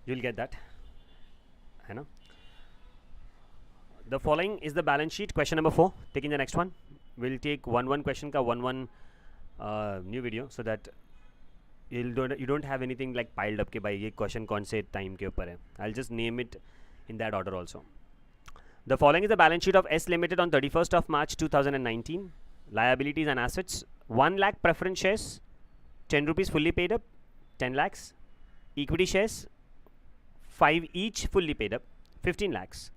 you will get that, है ना? The following is the balance sheet. Question number 4. Taking the next one. We'll take one question ka one new video, so that you don't have anything like piled up ke bhai ye question kaun se time ke upar hai. I'll just name it in that order also. The following is the balance sheet of S Limited on 31st of March 2019. Liabilities and assets: 1 lakh preference shares, 10 rupees fully paid up, 10 lakhs. Equity shares, 5 each fully paid up, 15 lakhs.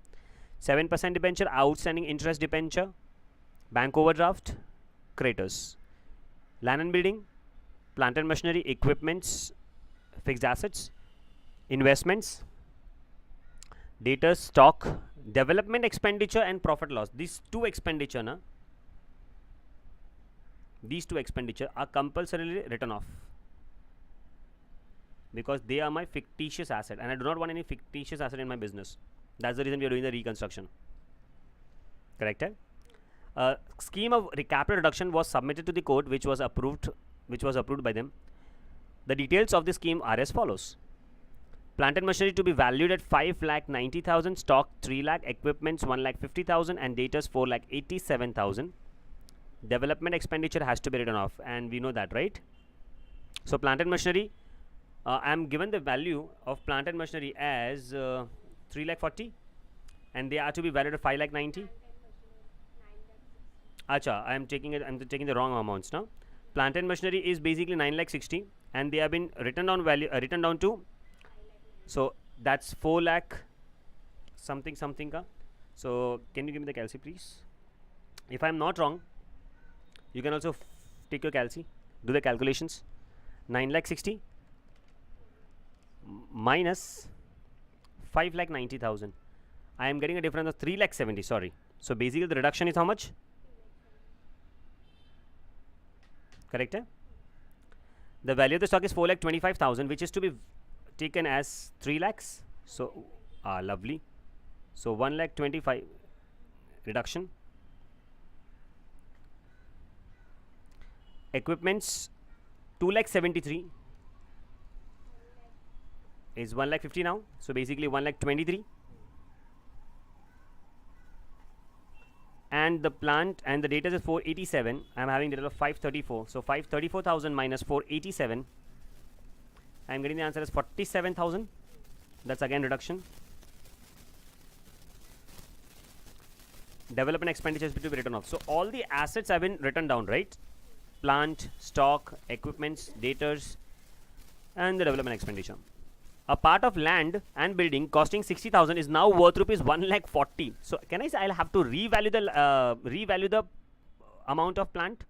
7% debenture, outstanding interest debenture, bank overdraft, creditors. Land and building, plant and machinery, equipments, fixed assets, investments, debtors, stock, development expenditure and profit loss. These two expenditure are compulsorily written off, because they are my fictitious asset, and I do not want any fictitious asset in my business. That's the reason we are doing the reconstruction. Correct? A scheme of capital reduction was submitted to the court, which was approved by them. The details of the scheme are as follows: plant and machinery to be valued at 5,90,000, stock 3 lakh, equipments 1,50,000, and debtors 4,87,000. Development expenditure has to be written off, and we know that, right? So plant and machinery, I am given the value of plant and machinery as 3,40,000, and they are to be valued at 5,90,000. Acha, I am taking the wrong amounts now. Plant and machinery is basically 9,60,000, and they have been written down to, so that's 4 lakh something ka. So can you give me the calci, please? If I am not wrong, you can also take your calci, do the calculations. 9,60,000 minus 5,90,000. I am getting a difference of 3,70,000. Sorry. So basically the reduction is how much? Correct? The value of the stock is 4,25,000, which is to be taken as 3 lakhs. So lovely. So 1,25,000 reduction. Equipments 2,73,000 is 1,50,000 now. So basically 1,23,000. And the plant and the data is 487. I am having data of 534. So 534,000 minus 487. I am getting the answer as 47,000. That's again reduction. Development expenditures to be written off. So all the assets have been written down, right? Plant, stock, equipments, debtors, and the development expenditure. A part of land and building costing 60,000 is now worth rupees 1,40,000. So can I say I'll have to revalue the amount of plant,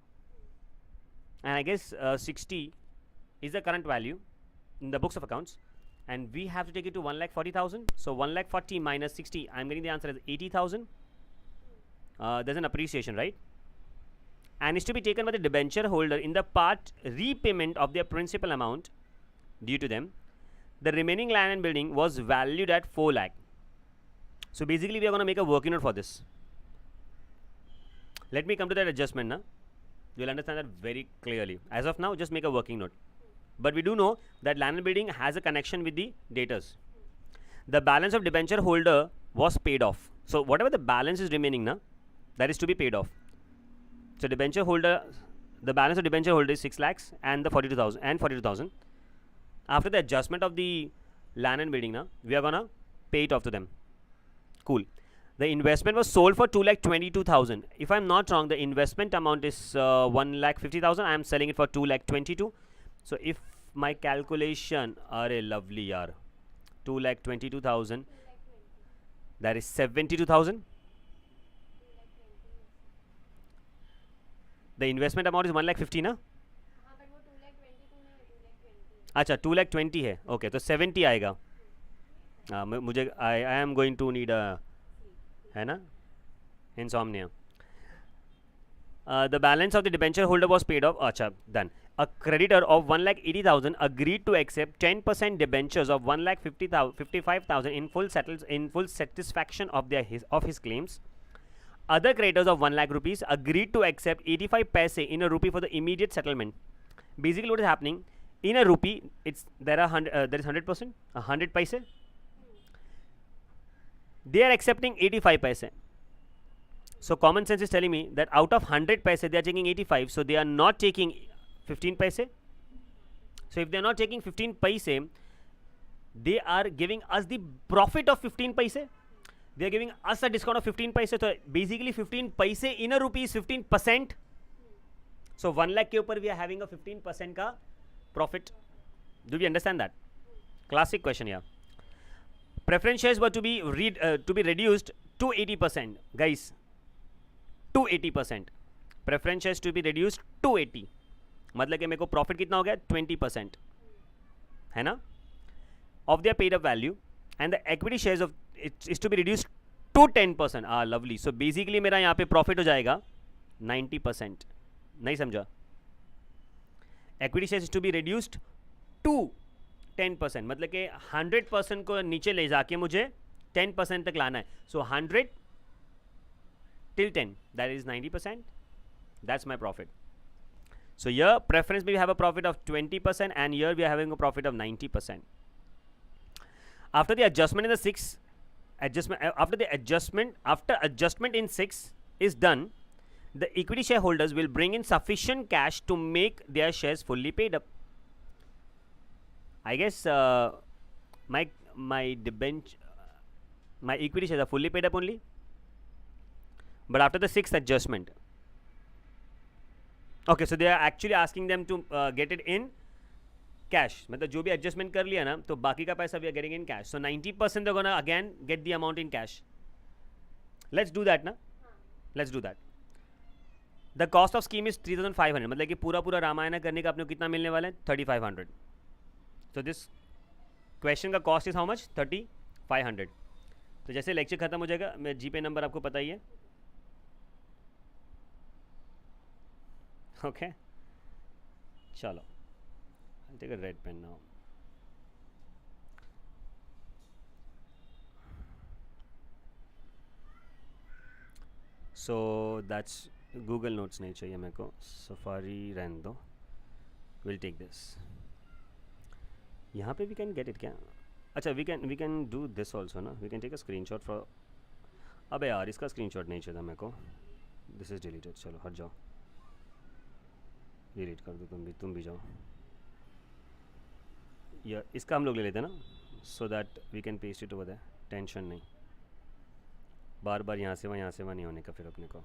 and I guess 60 is the current value in the books of accounts, and we have to take it to 1,40,000. So 1,40,000 minus 60, I'm getting the answer as 80,000. There's an appreciation, right? And is to be taken by the debenture holder in the part repayment of their principal amount due to them. The remaining land and building was valued at 4 lakh. So basically we are going to make a working note for this. Let me come to that adjustment now. You will understand that very clearly. As of now, just make a working note. But we do know that land and building has a connection with the debtors. The balance of debenture holder was paid off. So whatever the balance is remaining now, that is to be paid off. So debenture holder, the balance of debenture holder is 6 lakhs and the 42,000. After the adjustment of the land and building now, we are gonna pay it off to them. Cool. The investment was sold for 2,22,000. If I'm not wrong, the investment amount is 1,50,000. I am selling it for 2,22,000. So if my calculation are lovely yaar, 2,22,000, that is 72,000. The investment amount is 1,50,000 ना? अच्छा 2,20,000 है. Okay तो 70 आएगा. मुझे I am going to need है ना insomnia. The balance of the debenture holder was paid off. Acha, done. A creditor of 1,80,000 agreed to accept 10% debentures of 1,55,000 in full satisfaction of his claims. Other creditors of 1 lakh rupees agreed to accept 85 paise in a rupee for the immediate settlement. Basically what is happening, in a rupee, it's there are there is 100%, 100 paise. They are accepting 85 paise. So common sense is telling me that out of 100 paise, they are taking 85. So they are not taking 15 paise. So if they are not taking 15 paise, they are giving us the profit of 15 paise. They are giving us a discount of 15 paise. So basically 15 paise in a rupee is 15%. So 1 lakh ke upar we are having a 15% ka profit. Do we understand that? Classic question here. Preference shares were to be reduced to 80%. Guys, to 80%. Preference shares to be reduced to 80. मतलब कि मेरे को profit कितना हो गया 20%, है ना, of their paid up value, and the equity shares of it is to be reduced to 10%. Lovely. So basically मेरा यहाँ पे प्रॉफिट हो जाएगा 90%. नहीं समझा? Equity shares is to be reduced to 10%. मतलब कि 100% को नीचे ले जाके मुझे 10% तक लाना है. So 100 till 10, that is 90%. That's my profit. So here preference we have a profit of 20%, and here we are having a profit of 90%. After the adjustment in the 6 adjustment after adjustment in 6 is done, the equity shareholders will bring in sufficient cash to make their shares fully paid up. I guess my equity shares are fully paid up only, but after the 6th adjustment. Okay, so they are actually asking them to get it in cash. मतलब जो भी adjustment कर लिया ना, तो बाकी का पैसा we are getting in cash. So 90% they're gonna again get the amount in cash. Let's do that ना. Let's do that. The cost of scheme is 3,500. मतलब कि पूरा रामायण करने का अपने को कितना मिलने वाला है 3,500. So this question का cost is how much 3,500. तो जैसे लेक्चर खत्म हो जाएगा, मैं जीपे नंबर आपको पता ही है. Okay, chalo, I'll take a red pen now. So that's Google Notes नहीं चाहिए मेरे को, Safari रहने दो. We'll take this. यहाँ पे we can get it क्या? अच्छा, we can do this also ना. We can take a screenshot for. अबे यार इसका screenshot नहीं चाहिए था मेरे को. This is deleted. चलो हट जाओ. डिलीट कर दो तुम भी जाओ. या इसका हम लोग ले लेते हैं ना, so that we can paste it over there. Tension नहीं, बार बार यहाँ से वहाँ नहीं होने का फिर अपने को.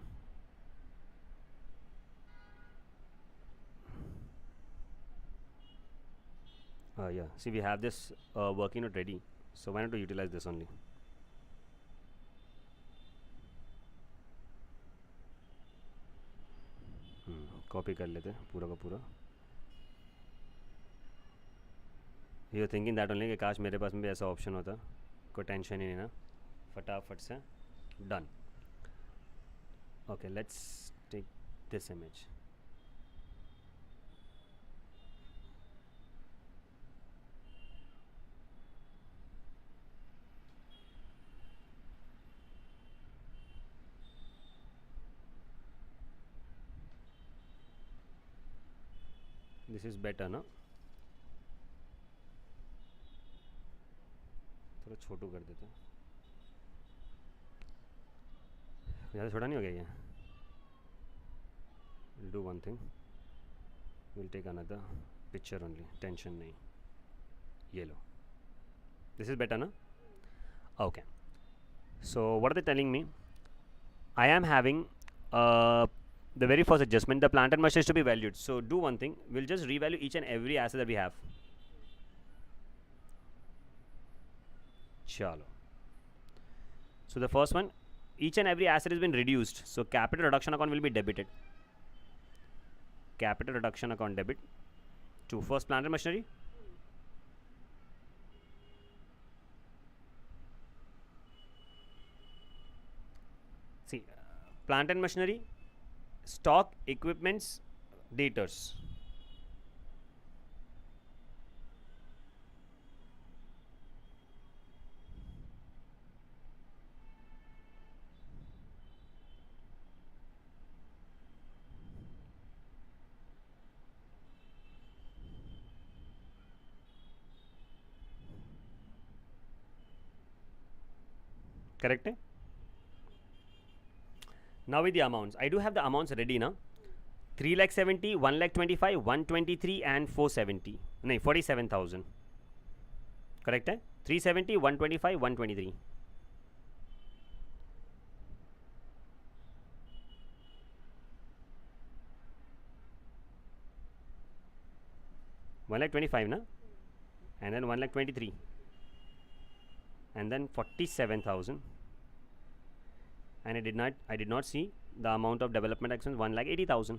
या see we have this working note ready, so why not to utilize this only. Copy कर लेते हैं पूरा का पूरा. You are thinking that only कि काश मेरे पास में भी ऐसा ऑप्शन होता. कोई टेंशन ही नहीं ना, फटाफट से done. Okay, let's take this image. This is better ना, थोड़ा छोटू कर देते हैं. ज़्यादा छोटा नहीं हो गया ये. Will do one thing, will take another picture only. Tension नहीं, ये लो. दिस इज बेटर ना. Okay, so what are they telling me? I am having the very first adjustment, the plant and machinery is to be valued. So do one thing, we'll just revalue each and every asset that we have. Chalo. So the first one, each and every asset has been reduced, so capital reduction account will be debited. Capital reduction account debit to first plant and machinery. See, plant and machinery, stock, equipments, debtors. Correct है. Now with the amounts, I do have the amounts ready now. 3,70,000, 1,25,000, 123 and 470. नहीं 47,000. Correct है. 370, 125, 123. One lakh 25 na, and then 1,23,000, and then 47,000. And I did not see the amount of development actions 1,80,000.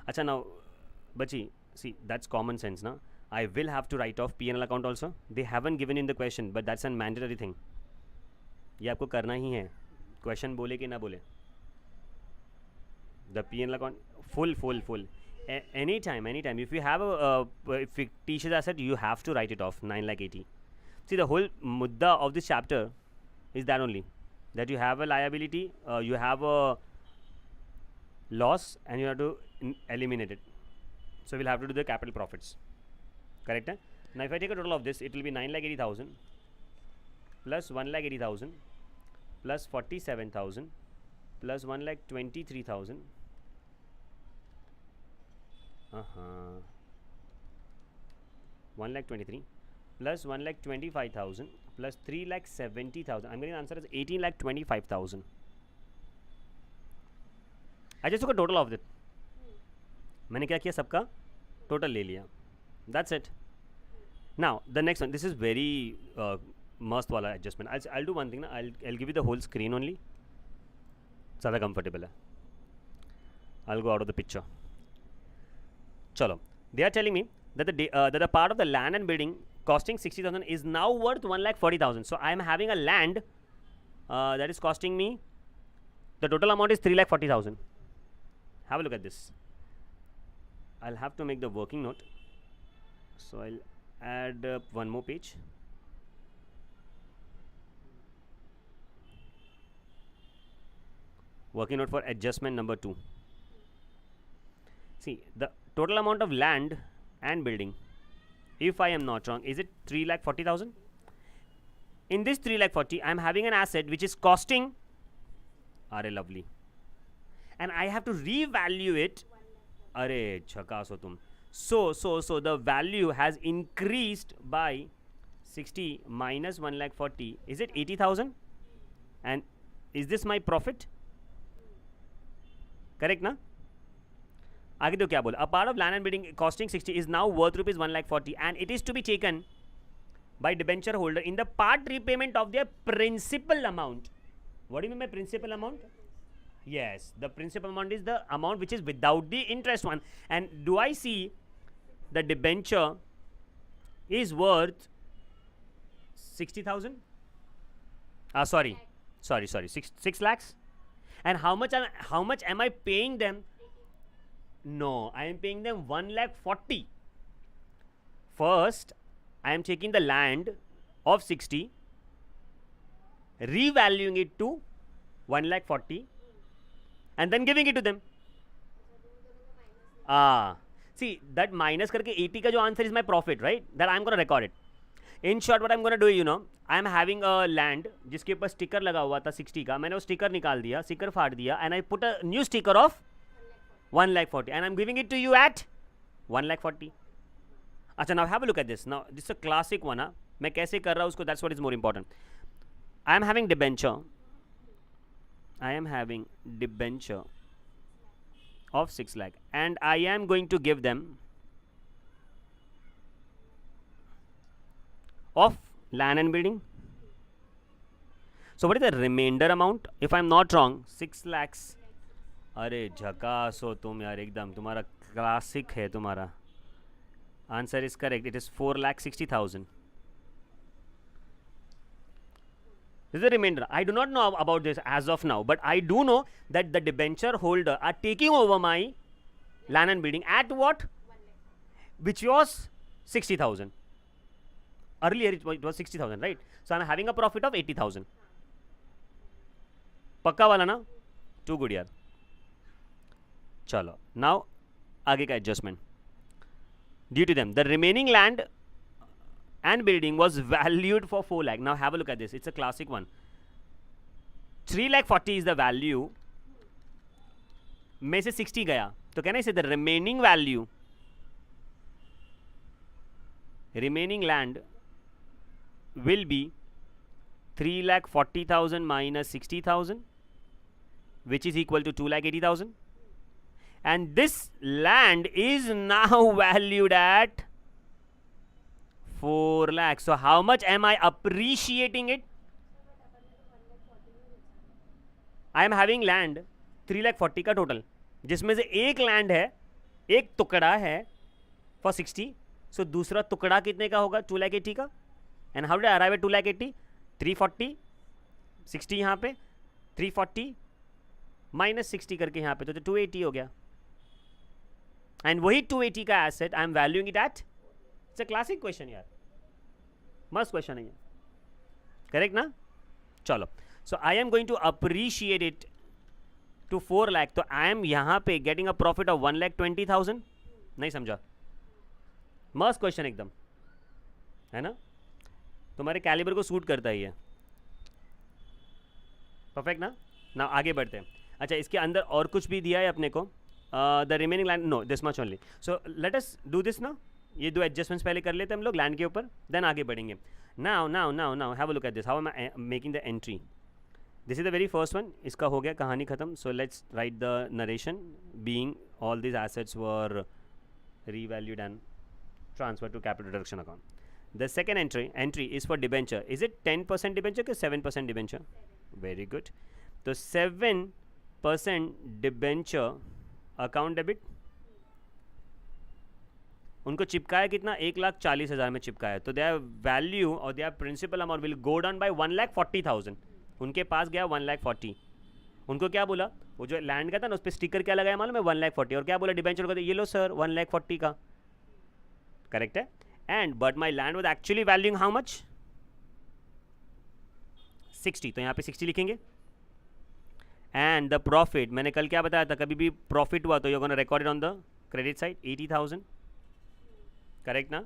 Acha, now bachi, see, that's common sense na. I will have to write off P&L account also. They haven't given in the question, but that's a mandatory thing. ये आपको करना ही है, question बोले कि ना बोले. The P&L account full. Anytime. If you have a fictitious asset, you have to write it off. 9,80,000. See, the whole mudda of this chapter is that only. That you have a liability, you have a loss, and you have to eliminate it. So we'll have to do the capital profits. Correct? Eh? Now if I take a total of this, it will be 9,80,000 plus 1,80,000 plus 47,000 plus 1,23,000. 1,23,000 plus 1,25,000 plus 3,70,000. I'm getting the answer as 18,25,000. I just took a total of it. मैंने क्या किया, सबका total ले लिया. That's it. Now the next one. This is very must wala adjustment. I'll do one thing. I'll give you the whole screen only. ज़्यादा comfortable है. I'll go out of the picture. Chalo. They are telling me that the part of the land and building costing 60,000 is now worth 1,40,000. So I am having a land that is costing me, the total amount is 3,40,000. Have a look at this. I'll have to make the working note. So I'll add one more page. Working note for adjustment number 2. See, the total amount of land and building, if I am not wrong, is it 3,40,000? In this 3,40,000, I am having an asset which is costing, are lovely, and I have to revalue it. Are chhakas ho tum. So the value has increased by 60 minus 1,40,000. Is it 80,000? And is this my profit? Correct na? आगे तो क्या बोला, a part of land and building costing 60 is now worth rupees 1,40,000 and it is to be taken by debenture holder in the part repayment of their principal amount. What do you mean by principal amount? Yes, the principal amount is the amount which is without the interest one. And do I see the debenture is worth 60,000? Sorry, 6 lakhs. And how much am I paying them? No, I am paying them 1,40,000. First, I am taking the land of 60, revaluing it to 1,40,000, and then giving it to them. See, that minus करके 80 का जो answer is my profit, right? That I am going to record it. In short, what I am going to do, you know, I am having a land जिसके ऊपर sticker लगा हुआ था 60 का. मैंने वो sticker निकाल दिया, sticker फाड़ दिया, and I put a new sticker of 1,40,000, and I'm giving it to you at 1,40,000. अच्छा, now have a look at this. Now this is a classic one. मैं कैसे कर रहा हूँ उसको, that's what is more important. I am having debenture. I am having debenture of 6 lakh, and I am going to give them of land and building. So what is the remainder amount? If I am not wrong, 6 lakhs. अरे झकास हो तुम यार, एकदम तुम्हारा classic है तुम्हारा. Answer is correct. It is 4,60,000. This is the remainder. I do not know about this as of now, but I do know that the debenture holder are taking over my land and building at what? Which was 60,000. Earlier it was 60,000, right? So I am having a profit of 80,000. पक्का वाला ना? Too good यार. चलो, now आगे का adjustment. Due to them, the remaining land and building was valued for 4 lakh. Now have a look at this. It's a classic one. 3,40,000 is the value में से 60 गया, तो कहना इसे the remaining value, remaining land will be 3,40,000 minus 60,000, which is equal to 2,80,000, and this land is now valued at 4 lakh. So how much am I appreciating it? I am having land 3,40,000 का total, जिसमें से एक land है, एक टुकड़ा है for 60. सो दूसरा टुकड़ा कितने का होगा? 2,80,000 का. And how did I arrive at 2,80,000? 340, 60 यहाँ पे, 340 माइनस 60 करके यहाँ पे, तो 280 हो गया. एंड वही 280 का asset I am valuing it at. It's a classic question यार, मस्त क्वेश्चन है ये, करेक्ट ना? चलो, so I am going to appreciate it to 4 lakh. तो आई एम यहाँ पे गेटिंग अ प्रॉफिट ऑफ 1,20,000. नहीं समझा? मस्त क्वेश्चन एकदम, है ना? तुम्हारे कैलिबर को सूट करता ही है. परफेक्ट ना? ना आगे बढ़ते हैं. अच्छा, इसके अंदर और कुछ भी दिया है अपने को. The remaining land, no, this much only. So let us do this ना. ये दो एडजस्टमेंट्स पहले कर लेते हैं हम लोग लैंड के ऊपर, देन आगे बढ़ेंगे. Now now now now have a look at this, how am I making the entry. This is the very first one. इसका हो गया, कहानी खत्म. So let's write the narration being all this assets were revalued and transferred to capital reduction account. The second entry is for debenture. Is it 10% debenture or 7% debenture? Very good. So 7% debenture account debit. उनको चिपकाया कितना? 1,40,000 में चिपकाया. तो their value और their principal amount will go down by 1,40,000. उनके पास गया 1,40,000. उनको क्या बोला? वो जो लैंड का था ना, उस पर स्टिकर क्या लगाया मालूम है? 1,40,000. और क्या बोला डिबेंचर को? ये लो सर 1,40,000 का. करेक्ट है. And but my land was actually valuing how much? 60. तो यहाँ पे 60 लिखेंगे. एंड द प्रॉफिट, मैंने कल क्या बताया था, कभी भी प्रॉफिट हुआ तो you gonna record it on the credit side, 80,000. Correct ना?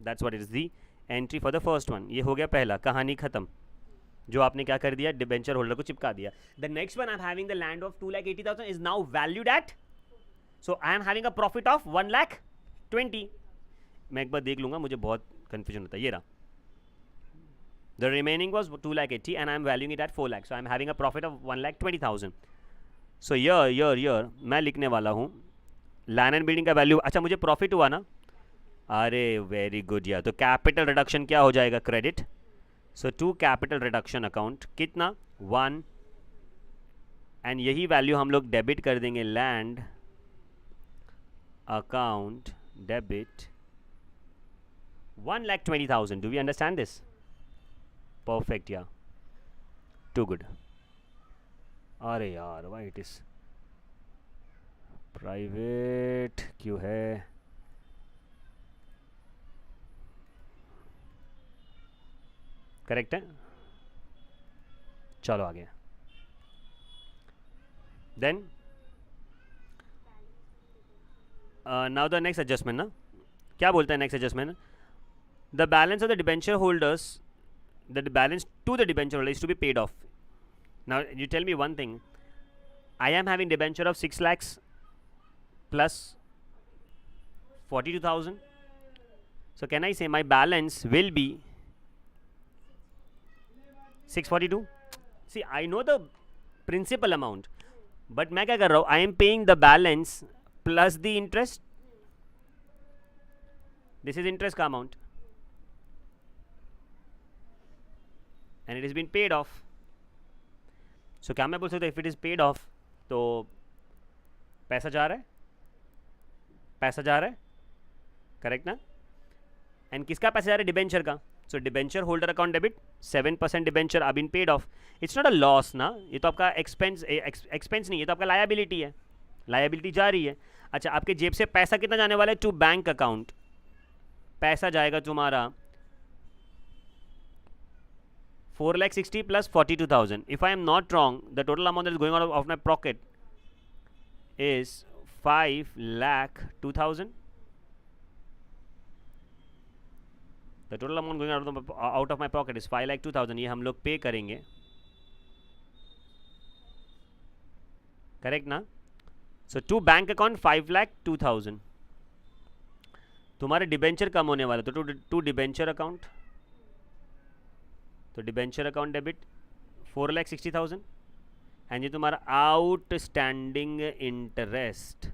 That's what it is the entry for the first one. ये हो गया पहला, कहानी खत्म. जो आपने क्या कर दिया? डिबेंचर होल्डर को चिपका दिया. The next one, I am having the land of 2,80,000 is now valued at, so I am having a profit of 1,20,000. मैं एक बार देख लूंगा, मुझे बहुत कंफ्यूजन होता है. ये रहा, the remaining was 2,80,000 and I am valuing it eight 4 lakh. So I am having a profit of 1,20,000. सो यर मैं लिखने वाला हूँ लैंड एंड बिल्डिंग का वैल्यू. अच्छा, मुझे प्रॉफिट हुआ ना? अरे वेरी गुड यार. तो कैपिटल रिडक्शन क्या हो जाएगा? Credit. So to capital reduction account कितना? 1. एंड यही वैल्यू हम लोग डेबिट कर देंगे land account debit 1,20,000. Do we understand this? Perfect, yeah. Too good. अरे यार, why it is private क्यों है? करेक्ट है. चलो आगे. Then now the next adjustment ना. क्या बोलता है next adjustment? The balance of the debenture holders, the balance to the debenture holder is to be paid off. Now you tell me one thing. I am having debenture of 6 lakhs plus 42,000. So can I say my balance will be 642? See, I know the principal amount, but मैं क्या कर रहा हूँ? I am paying the balance plus the interest. This is interest का amount. And it has been paid off. So क्या मैं बोल सकता हूँ? If it is paid off, तो पैसा जा रहा है, पैसा जा रहा है, करेक्ट ना? एंड किसका पैसा जा रहा है? डिबेंचर का. So debenture holder account debit 7% debenture are been paid off. It's not a loss ना, ये तो आपका एक्सपेंस नहीं, ये तो आपका लायबिलिटी है. लायबिलिटी जा रही है. अच्छा, आपके जेब से पैसा कितना जाने वाला है? To bank account. पैसा जाएगा तुम्हारा 4,60,000 plus 42,000. If I am not wrong, the total amount that is going out of my pocket is 5,02,000. The total amount going out of my pocket is 5,02,000. ये हम लोग पे करेंगे. करेक्ट ना. सो टू बैंक अकाउंट 5,02,000. तुम्हारे डिबेंचर कम होने वाला, तो टू डिबेंचर अकाउंट, तो डिबेंचर अकाउंट डेबिट 4,60,000. एंड ये तुम्हारा outstanding interest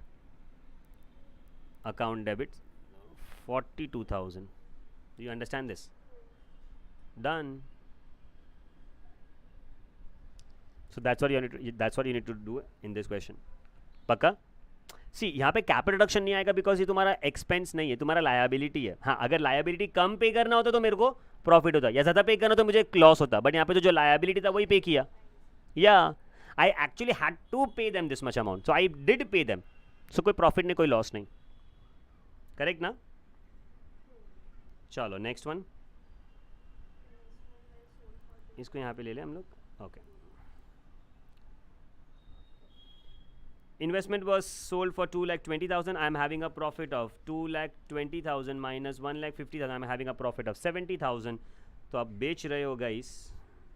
account debit 42,000. Do you understand this? Done. So that's what you need to do in this question. पक्का. सी यहाँ पे कैपिटल रिडक्शन नहीं आएगा बिकॉज ये तुम्हारा एक्सपेंस नहीं है, तुम्हारा लायबिलिटी है. हाँ, अगर लायबिलिटी कम पे करना होता तो मेरे को प्रॉफिट होता, या ज़्यादा पे करना तो मुझे लॉस होता. बट यहाँ पे जो लायबिलिटी था वही पे किया. या I actually had to pay them this much amount, so I did pay them. So कोई प्रॉफिट नहीं, कोई लॉस नहीं. करेक्ट ना. चलो नेक्स्ट वन, इसको यहाँ पे ले लें हम लोग. Okay. Investment was sold for 2,20,000. I am having a profit of 2,20,000 minus 1,50,000. I am having a profit of 70,000. तो आप बेच रहे हो गाइस,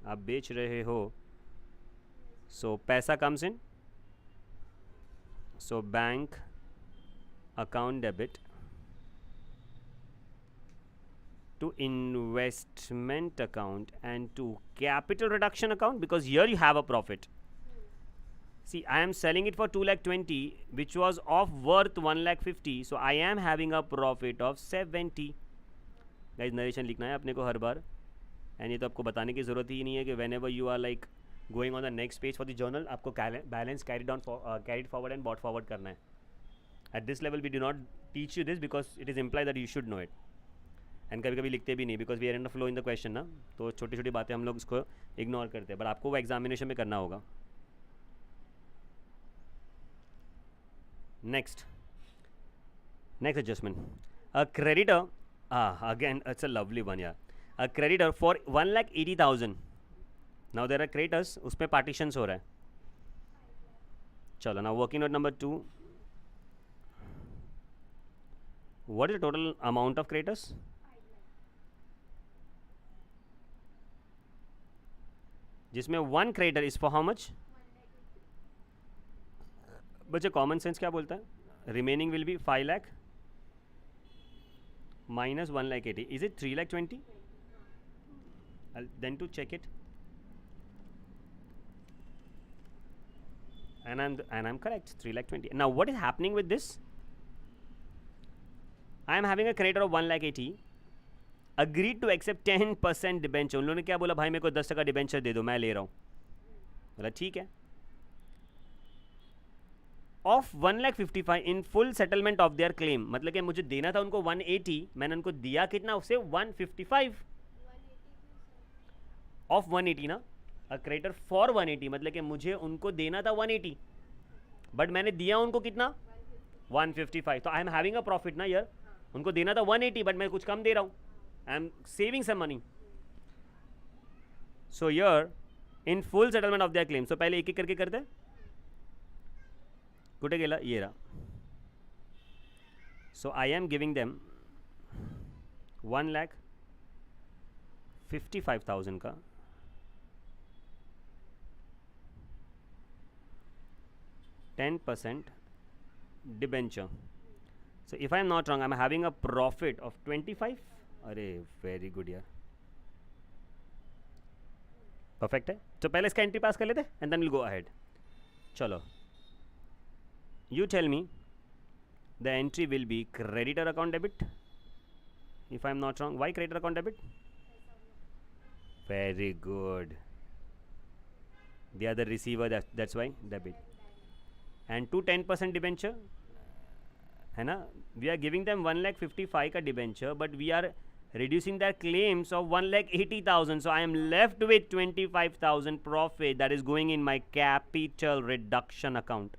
आप बेच रहे हो. So पैसा comes in. So bank account debit to investment account and to capital reduction account, because here you have a profit. See, I am selling it for 2,20,000, which was of worth 1,50,000. So I am having a profit of 70. Guys, narration लिखना है अपने को हर बार. And ये तो आपको बताने की ज़रूरत ही नहीं है कि whenever you are like going on the next page for the journal, आपको balance carried forward and brought forward करना है. At this level we do not teach you this because it is implied that you should know it. And कभी कभी लिखते भी नहीं because we are in the flow in the question ना, तो छोटी छोटी बातें हम लोग इसको इग्नोर करते हैं. बट आपको वो एग्जामिनेशन में करना होगा. Next adjustment. A creditor, again it's a lovely one. Yeah, a creditor for 1,80,000. Now there are creditors, उसमें partitions हो रहा है. चलो now working note number 2. What is the total amount of creditors? जिसमें one creditor is for how much? बच्चे common sense क्या बोलता है? Remaining will be 5 lakh minus 1,80,000. Is it 3,20,000? Then to check it. and I'm correct, 3,20,000. Now what is happening with this? I am having a creditor of 1,80,000, agreed to accept 10% debenture. उन लोगों ने क्या बोला, भाई मेरे को 10% डिबेंचर दे दो, मैं ले रहा हूँ. बोला ठीक है. Of 1,55,000 in full settlement of their claim. मतलब कि मुझे देना था उनको 180, मैंने उनको दिया कितना, उससे 155 ऑफ 180 ना. अ क्रेडिटर फॉर 180 मतलब कि मुझे उनको देना था 180, बट मैंने दिया उनको कितना, 155. तो I am having a profit ना यार. उनको देना था 180 बट मैं कुछ कम दे रहा हूँ. I am saving some money. So यार in full settlement of their claim. So पहले एक एक करके करते हैं. कुठे गेला, ये रहा. सो आई एम गिविंग देम 1,55,000 का 10% debenture. So if I am not wrong I am having a profit of 25. अरे वेरी गुड यार, परफेक्ट है. तो पहले इसका एंट्री पास कर लेते and then will go ahead. चलो you tell me the entry will be creditor account debit if I am not wrong. Why creditor account debit? Very good. They are the receiver, that's why debit. And to 10% debenture है ना. We are giving them 1,55,000 का debenture but we are reducing their claims of 1,80,000. So I am left with 25,000 profit that is going in my capital reduction account.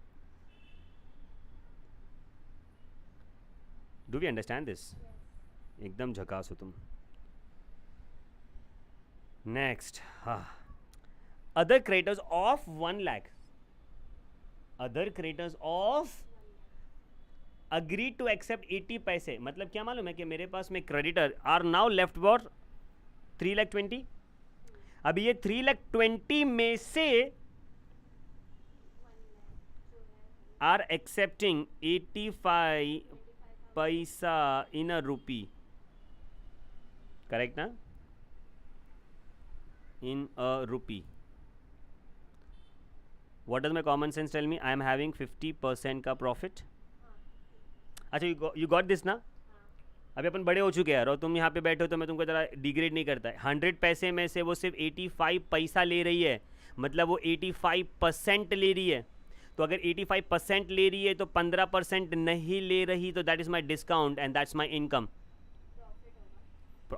Do we understand this? एकदम झकास हो तुम. Next, other creditors of 1 lakh. Other creditors of agreed to accept 80 पैसे. मतलब क्या मालूम है कि मेरे पास में creditor are now left about 3,20,000. अभी ये 3,20,000 में से आर एक्सेप्टिंग 85 पैसा इन अ रुपी, करेक्ट ना, इन अ रुपी. What does my common sense tell me? I am having 50% का प्रॉफिट. अच्छा, यू गॉट दिस ना. अभी अपन बड़े हो चुके हैं यार, और तुम यहाँ पे बैठे हो तो मैं तुमको ज़रा डिग्रेड नहीं करता है. 100 पैसे में से वो सिर्फ 85 पैसा ले रही है, मतलब वो 85% ले रही है. तो अगर 85% ले रही है तो 15% नहीं ले रही, तो that is my discount and that's my income.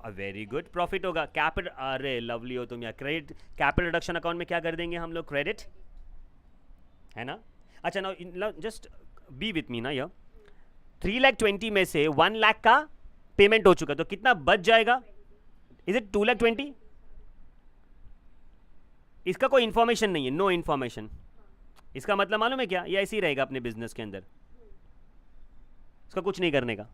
Very good, profit होगा. कैपिटल, अरे लवली हो तुम यार. क्रेडिट, कैपिटल रिडक्शन अकाउंट में क्या कर देंगे हम लोग, क्रेडिट है ना. अच्छा, now just be with me ना. यार 3,20,000 में से 1 लाख का पेमेंट हो चुका, तो कितना बच जाएगा? Is it 2,20,000? इसका कोई इंफॉर्मेशन नहीं है, नो इंफॉर्मेशन. इसका मतलब मालूम है क्या, ये ऐसे ही रहेगा अपने बिजनेस के अंदर, इसका कुछ नहीं करने का.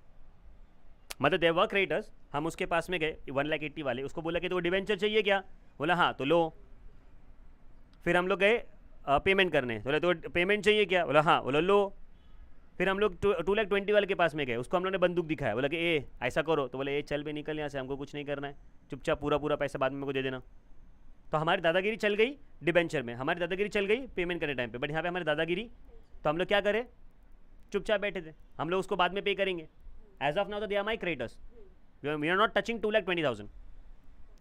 मतलब देयर वर क्रिएटर्स, हम उसके पास में गए 1,80,000 वाले, उसको बोला कि तो डिवेंचर चाहिए क्या, बोला हाँ, तो लो. फिर हम लोग गए पेमेंट करने, बोला तो पेमेंट चाहिए क्या, बोला हाँ, बोला लो. फिर हम लोग 2,20,000 वाले के पास में गए, उसको हम लोग ने बंदूक दिखाया, बोला कि ए ऐसा करो, तो बोले ए चल भी निकल यहाँ से, हमको कुछ नहीं करना है, चुपचाप पूरा पैसा बाद में मेरे को दे देना. तो हमारी दादागिरी चल गई डिबेंचर में, हमारी दादागिरी चल गई पेमेंट करने टाइम पे, बट यहाँ पे हमारी दादागिरी, तो हम लोग क्या करें, चुपचाप बैठे थे. हम लोग उसको बाद में पे करेंगे. एज ऑफ नाउ तो they are my creditors, we are not touching 2,20,000.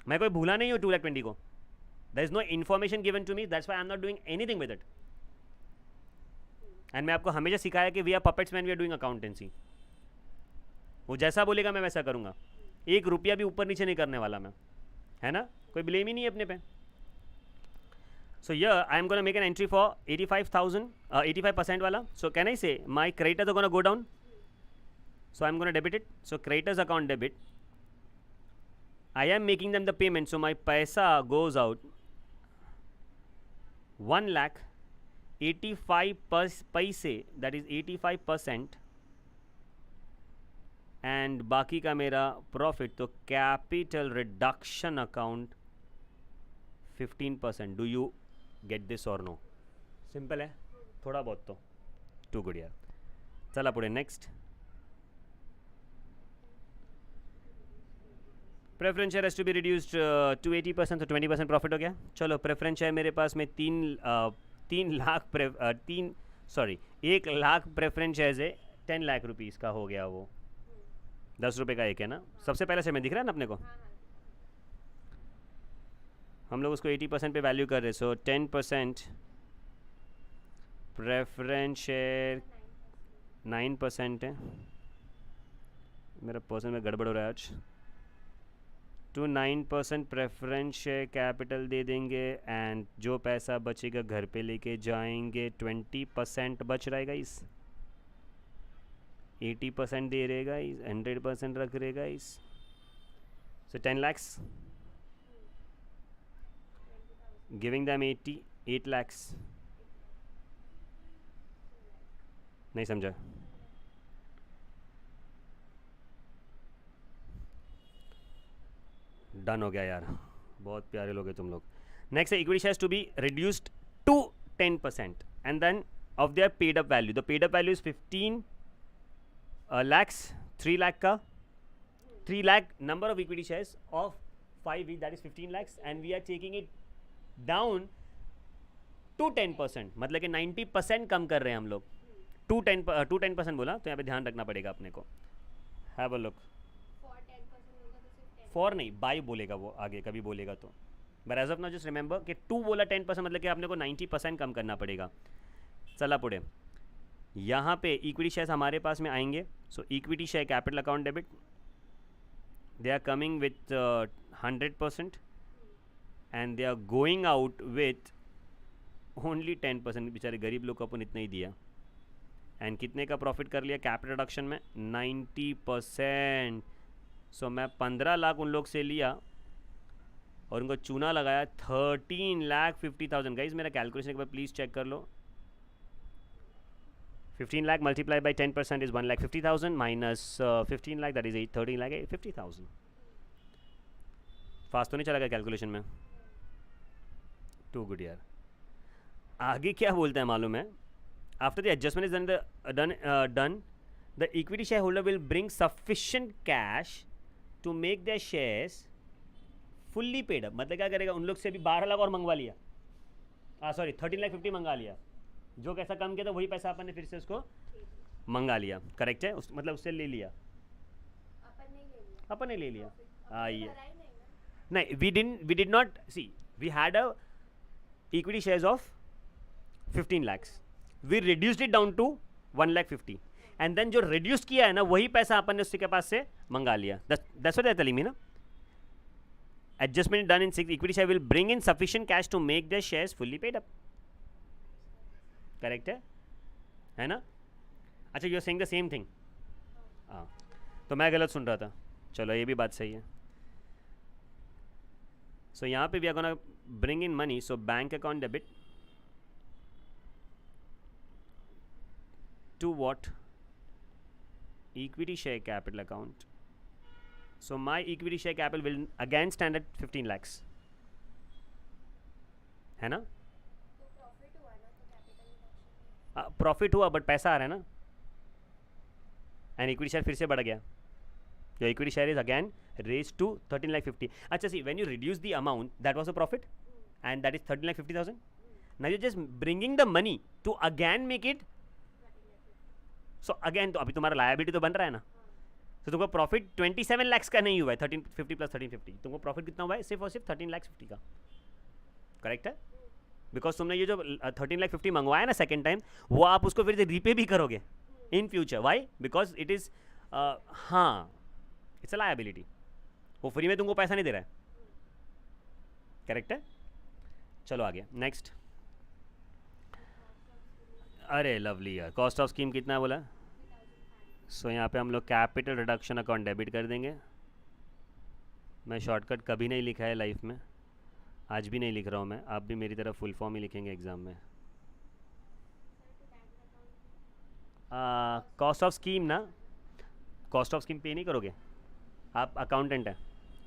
मैं कोई भूला नहीं हूँ 2,20,000 को. There is no information given to me, that's why I am not doing anything with it. And मैं आपको हमेशा सिखाया कि we are puppets when we are doing accountancy. वो जैसा बोलेगा मैं वैसा करूँगा, 1 रुपया भी ऊपर नीचे नहीं करने वाला मैं, है ना. कोई ब्लेम ही नहीं है अपने पे. So here I am going to make an entry for 85,000, 85% wala. So can I say my creditors are going to go down? So I am going to debit it. So creditors account debit. I am making them the payment. So my paisa goes out 1,85,000 paise, that is 85%. And बाकी का मेरा profit, तो capital reduction account 15%. Do you get this or no? Simple है थोड़ा बहुत तो. Too good यार. चला पुढे next. Preference share has to be reduced to 80%, तो 20% प्रॉफिट हो गया. चलो प्रेफरेंस शेयर मेरे पास में 1 लाख प्रेफरेंस शेयर्स है, 10 लाख रुपीज़ का हो गया. वो 10 रुपये का एक है ना. सबसे पहले से मैं दिख रहा है ना अपने को. हम लोग उसको 80% पे वैल्यू कर रहे. सो 10% प्रेफरेंस शेयर 9% है. मेरा पर्सन में गड़बड़ हो रहा है आज. तो 9% प्रेफरेंस शेयर कैपिटल दे देंगे, एंड जो पैसा बचेगा घर पे लेके जाएंगे. 20% बच रहेगा इस, 80% दे रहेगा इस, 100% रख रहेगा इस. सो 10 lakhs, गिविंग दैम 8 lakhs. नहीं समझा. डन हो गया यार, बहुत प्यारे लोग हैं तुम लोग. नेक्स्ट है equity shares to be reduced to 10%, and then of their paid up value. The paid up value is 15 lakhs, 3 lakh का 3 lakh number of equity shares of 5 each, that is 15 lakhs, and we are taking it down to 10%. मतलब कि 90% कम कर रहे हैं हम लोग. 10% बोला, तो यहाँ पे ध्यान रखना पड़ेगा अपने को. Have a look. फॉर नहीं, बाय बोलेगा वो आगे कभी बोलेगा तो. But as of now just remember कि 2 बोला 10%, मतलब कि आपने को 90% कम करना पड़ेगा. चला पुढे. यहाँ पे इक्विटी शेयर्स हमारे पास में आएंगे. So equity share capital account debit, they are coming with 100%, and they are going out with only 10%. बेचारे गरीब लोग को अपन इतना ही दिया. एंड कितने का प्रॉफिट कर लिया कैपिटल रिडक्शन में? 90%. सो मैं 15 लाख उन लोग से लिया और उनको चूना लगाया 13,50,000. गाइज मेरा कैलकुलेशन एक बार प्लीज़ चेक कर लो. 15 lakh multiplied by 10% is 1,50,000 minus 15 lakh, that is 13 lakh 50,000. Fast तो नहीं चला गया कैलकुलेशन में? टू गुड यार. आगे क्या बोलता है मालूम है? after the adjustment is done, the equity shareholder will bring sufficient cash to make their shares fully paid up. मतलब क्या करेगा, उन लोग से भी 12 लाख और मंगवा लिया, सॉरी 13,50,000 मंगा लिया, जो कैसा कम किया था वही पैसा अपन ने फिर से उसको मंगा लिया, करेक्ट है, मतलब उससे ले लिया, अपन ने ले लिया, आइए नहीं, we did not see, we had a equity shares of 15 lakhs, we reduced it down to 1,50,000 and then जो reduce किया है ना वही पैसा अपन ने उसके पास से मंगा लिया. That's what they're telling me ना. Adjustment done in 6 equity share will bring in sufficient cash to make their shares fully paid up. Correct है ना. अच्छा, you are saying the same thing. हाँ, तो मैं गलत सुन रहा था, चलो ये भी बात सही है. सो यहाँ पे we are gonna bring in money, so bank account debit to what, equity share capital account. So my equity share capital will again stand at 15 lakhs, है ना. प्रॉफिट हुआ बट पैसा आ रहा है ना, एंड इक्विटी शेयर फिर से बढ़ गया. Your equity share is again raise to 13,50,000. अच्छा, see when you reduce the amount that was a profit and that is 13,50,000. Now you just bringing the money to again make it. So again तो अभी तुम्हारा liability तो बन रहा है ना, तो तुमको प्रॉफिट 27 लाख का नहीं हुआ है, 1350 प्लस 1350, तुमको प्रॉफिट कितना हुआ है, सिर्फ और सिर्फ 13,50,000 का. करेक्ट है, बिकॉज तुमने ये जो 13,50,000 मंगवाया ना सेकेंड टाइम, वो आप उसको फिर से रीपे भी करोगे in future. Why? Because it is, हाँ, इट्स अ लायबिलिटी, वो फ्री में तुमको पैसा नहीं दे रहा है. करेक्ट है. चलो आगे नेक्स्ट. अरे लवली यार, कॉस्ट ऑफ स्कीम कितना बोला. सो यहाँ पे हम लोग कैपिटल रिडक्शन अकाउंट डेबिट कर देंगे. मैं शॉर्टकट कभी नहीं लिखा है लाइफ में, आज भी नहीं लिख रहा हूँ मैं, आप भी मेरी तरफ फुल फॉर्म ही लिखेंगे एग्ज़ाम में. कॉस्ट ऑफ स्कीम ना, कॉस्ट ऑफ स्कीम पे नहीं करोगे आप, अकाउंटेंट है,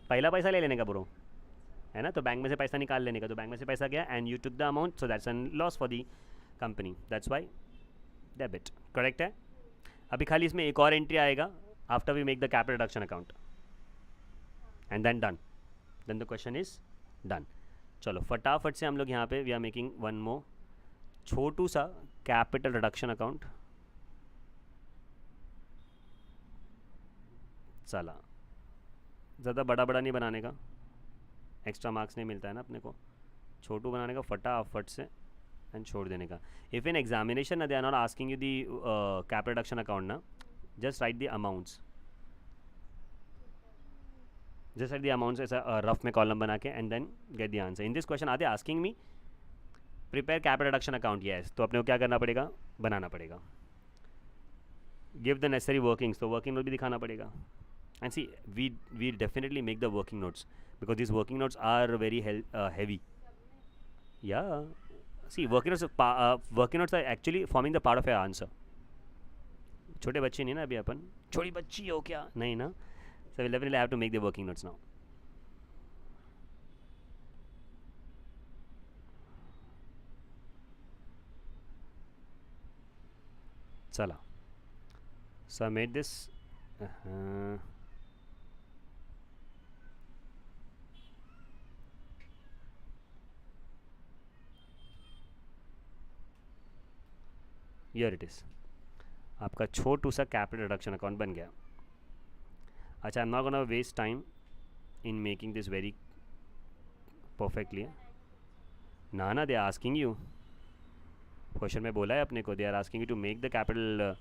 पहला पैसा ले लेने का ब्रो, है ना, तो बैंक में से पैसा निकाल लेने का, तो बैंक में से पैसा गया and you took the amount, so that's an loss for the company, that's why debit. Correct है. अभी खाली इसमें एक और एंट्री आएगा after we make the capital reduction account and then done, then the question is done. चलो फटाफट से हम लोग यहाँ पे we are making one more छोटू सा कैपिटल रिडक्शन अकाउंट. चला, ज़्यादा बड़ा बड़ा नहीं बनाने का, एक्स्ट्रा मार्क्स नहीं मिलता है ना अपने को, छोटू बनाने का फटाफट से एंड छोड़ देने का. इफ़ इन एग्जामिनेशन ना they are not asking you the capital reduction account ना, just write the amounts, just write the amounts ऐसा रफ में कॉलम बना के and then get the answer. In this question आते asking me prepare capital reduction account, yes, तो अपने को क्या करना पड़ेगा, बनाना पड़ेगा. गिव द नेसेसरी वर्किंग्स, तो वर्किंग नोट भी दिखाना पड़ेगा. And see, we definitely make the working notes because these working notes are very heavy. Yeah, see, working notes are actually forming the part of your answer. छोटे बच्चे नहीं ना अभी अपन, छोटी बच्ची हो क्या, नहीं ना, so we definitely have to make the working notes now. चला, so I made this. Here it is, आपका छोटू सा कैपिटल रिडक्शन अकाउंट बन गया. अच्छा, I am not gonna waste time in making this very perfectly. ना ना, they are asking you, question में बोला है अपने को, they are asking you to make the capital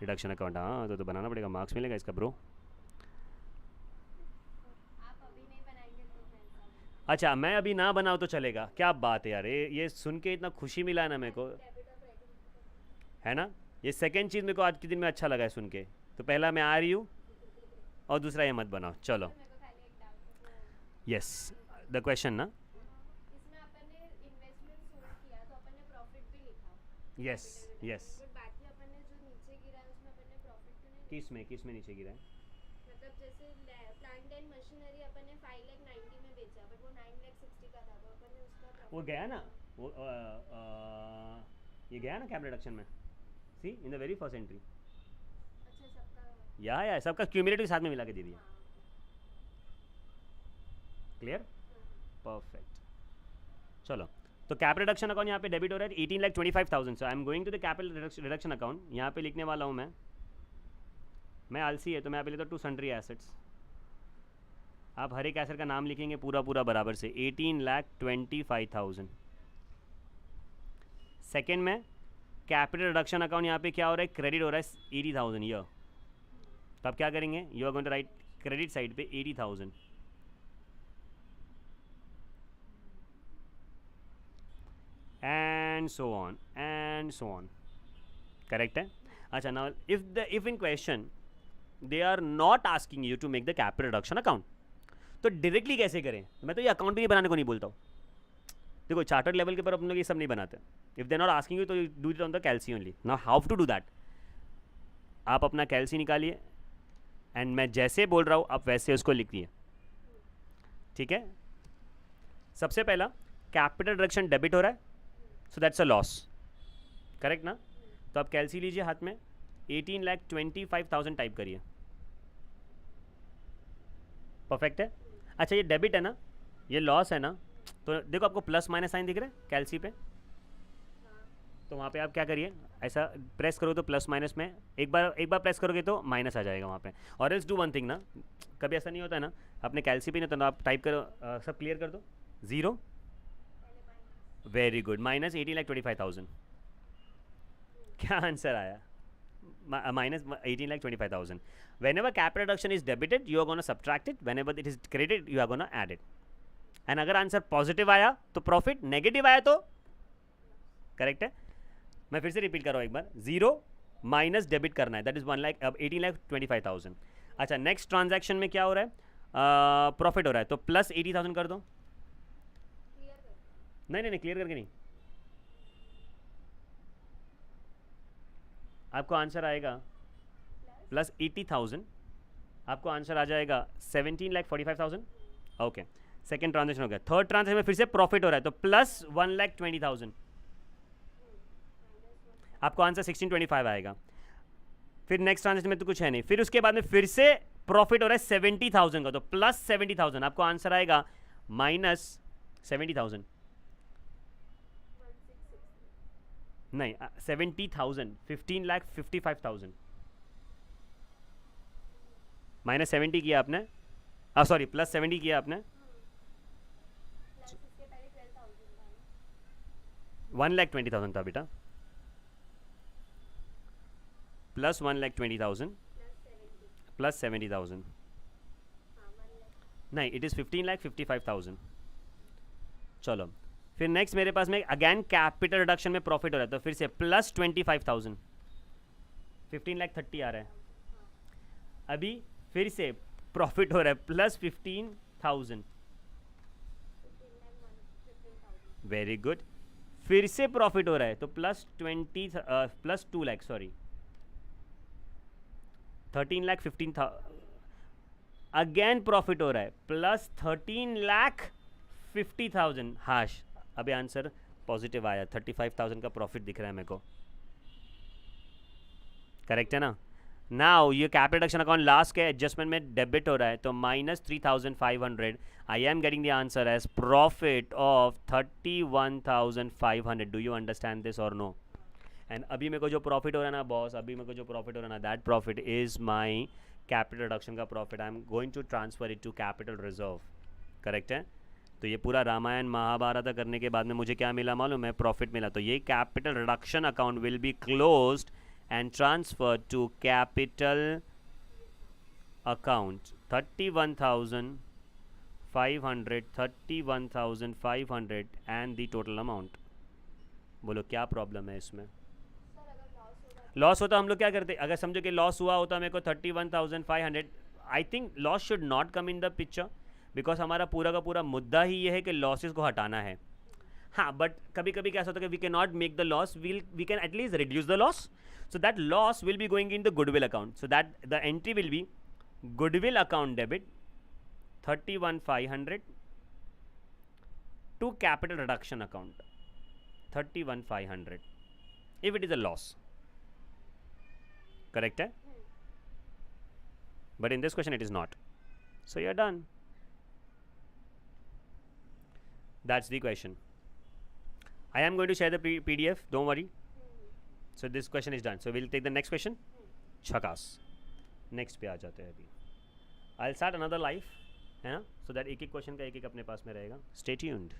reduction account. हाँ, तो बनाना पड़ेगा, मार्क्स मिलेगा इसका ब्रो. अच्छा, मैं अभी ना बनाऊँ तो चलेगा, क्या बात है यार, ये सुन के इतना खुशी मिला ना मेरे को, है ना. ये सेकेंड चीज़ मेरे को आज के दिन में अच्छा लगा है सुन के. तो पहला मैं आ रही हूँ और दूसरा ये मत बनाओ. चलो, यस, द क्वेश्चन ना, यस यस, किस में नीचे गिरा है, मतलब जैसे प्लांट एंड मशीनरी अपन ने 5,90,000 में बेचा, बट वो 9,60,000 का था, तो अपन ने उसका वो गया ना, वो ये गया ना कैपिटल रिडक्शन में. See in the very first entry. या सबका क्यूमुलेटिव साथ में मिला के दे दिया। Clear, perfect. चलो, तो कैपिटल रिडक्शन अकाउंट यहाँ पे डेबिट हो रहा है 18,25,000। So I am going to the capital reduction account. यहाँ पे लिखने वाला हूँ मैं आलसी है तो मैं यहाँ पे लेता हूँ टू सन्ड्री एसेट्स। आप हर एक एसेट का नाम लिखेंगे पूरा पूरा बराबर से 18,25,000। सेकेंड में कैपिटल रिडक्शन अकाउंट यहाँ पे क्या हो रहा है, क्रेडिट हो रहा है 80,000 ईयर। तो आप क्या करेंगे, you are going to write credit side पे 80,000 and so on correct है। अच्छा, now if in question they are not asking you to make the capital reduction account, तो डायरेक्टली कैसे करें। मैं तो ये अकाउंट भी बनाने को नहीं बोलता हूँ। देखो चार्टर्ड लेवल के पर अपन लोग ये सब नहीं बनाते। If they not asking you तो you do it on the calci only. Now how to do that, आप अपना कैलसी निकालिए एंड मैं जैसे बोल रहा हूँ आप वैसे उसको लिखिए, ठीक है। सबसे पहला कैपिटल रिडक्शन डेबिट हो रहा है, so that's a loss, correct ना। तो आप कैलसी लीजिए हाथ में, 18,25,000 टाइप करिए, परफेक्ट है। अच्छा, ये डेबिट है ना, ये लॉस है ना, तो देखो आपको प्लस माइनस साइन दिख रहा है कैलसी पे, तो वहाँ पे आप क्या करिए, ऐसा प्रेस करोगे तो प्लस माइनस में एक बार प्रेस करोगे तो माइनस आ जाएगा वहाँ पे। और एल्स डू वन थिंग ना, कभी ऐसा नहीं होता है ना, अपने कैलसी पे नहीं होता ना, आप टाइप करो, सब क्लियर कर दो, 0, वेरी गुड, माइनस 18,25,000। क्या आंसर आया, minus 18,25,000. Whenever capital reduction is debited, you are going to subtract it. Whenever it is credited, you are going to add it. And अगर आंसर पॉजिटिव आया तो profit, negative आया तो correct है। मैं फिर से रिपीट कर रहा हूँ एक बार, 0 माइनस डेबिट करना है, दैट इज 18,25,000। अच्छा, नेक्स्ट ट्रांजैक्शन में क्या हो रहा है, प्रॉफिट हो रहा है, तो प्लस 80,000 कर दो। नहीं, क्लियर करके नहीं, आपको आंसर आएगा प्लस 80,000, आपको आंसर आ जाएगा 17,45,000। ओके, सेकेंड ट्रांजेक्शन हो गया। थर्ड ट्रांजेक्शन में फिर से प्रॉफिट हो रहा है, तो प्लस 1,20,000, आपको आंसर 1625 आएगा। फिर नेक्स्ट ट्रांजेक्शन में तो कुछ है नहीं, फिर उसके बाद में फिर से प्रॉफिट हो रहा है 70,000 का, तो प्लस 70,000, आपको आंसर आएगा माइनस 70,000, नहीं 70,000, 15,55,000 माइनस 70 किया आपने, सॉरी प्लस 70 किया आपने, 1,20,000 था बेटा, प्लस 1,20,000 प्लस 70,000, नहीं इट इज़ 15,55,000। चलो, फिर नेक्स्ट मेरे पास में अगेन कैपिटल रिडक्शन में प्रॉफिट हो रहा है, तो फिर से प्लस 25,000, 15,30,000 आ रहा है। अभी फिर से प्रॉफिट हो रहा है प्लस 15,000, वेरी गुड। फिर से प्रॉफिट हो रहा है तो plus 2 lakh, sorry 13,15,000, again profit हो रहा है प्लस 13,50,000। हाश, अभी आंसर पॉजिटिव आया, 35,000 का प्रॉफिट दिख रहा है मेरे को, करेक्ट है ना। नाउ ये कैपिटल रिडक्शन अकाउंट लास्ट के एडजस्टमेंट में डेबिट हो रहा है, तो minus 3,500, I am getting the answer as profit of 31,500। Do you understand this or no. And अभी मेरे को जो प्रॉफिट हो रहा है ना बॉस, अभी मेरे को जो प्रॉफिट हो रहा है ना, that profit is my capital reduction का profit, I am going to transfer it to capital reserve, correct है। तो ये पूरा रामायण महाभारत करने के बाद में मुझे क्या मिला मालूम है, प्रॉफिट मिला। तो ये capital reduction account will be closed and transferred to capital account 31,500 and the total amount। बोलो क्या प्रॉब्लम है इसमें। लॉस होता हम लोग क्या करते, अगर समझो कि लॉस हुआ होता मेरे को 31,500, I think loss should not come in the picture, because हमारा पूरा का पूरा मुद्दा ही ये है कि लॉसेस को हटाना है। हाँ, बट कभी कभी क्या होता है कि we can not make the loss, we can at least reduce the loss, so that loss will be going in the goodwill account, so that the entry will be goodwill account debit 31,500 to capital reduction account 31,500 if it is a loss, correct है, but in this question it is not, so you are done. That's the question. I am going to share the PDF, don't worry. So this question is done. So we'll take the next question. Chakas. Next पे आ जाते हैं अभी. I'll start another live, है ना, so that एक एक question का एक एक अपने पास में रहेगा. Stay tuned.